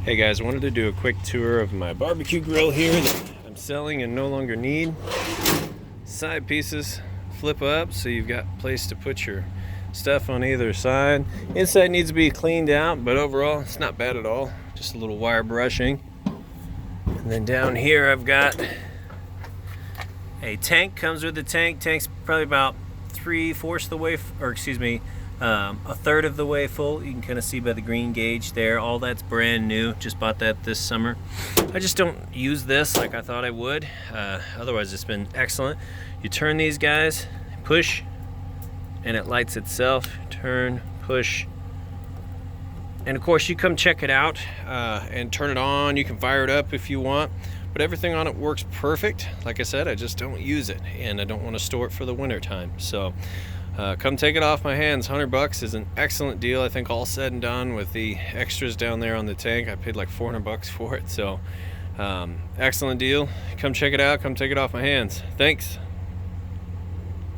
Hey guys, I wanted to do a quick tour of my barbecue grill here that I'm selling and no longer need. Side pieces flip up so you've got a place to put your stuff on either side. Inside needs to be cleaned out, but overall it's not bad at all. Just a little wire brushing. And then down here I've got a tank. Comes with the tank. Tank's probably about 3/4 the way, a third of the way full. You can kind of see by the green gauge there. All that's brand new. Just bought that this summer. I just don't use this like I thought I would. Otherwise it's been excellent. You turn these guys, push, and it lights itself. Turn, push, and of course you come check it out and turn it on. You can fire it up if you want, but everything on it works perfect. Like I said, I just don't use it, and I don't want to store it for the winter time. So come take it off my hands. $100 is an excellent deal. I think all said and done with the extras down there on the tank, I paid like $400 for it. So excellent deal. Come check it out. Come take it off my hands. Thanks.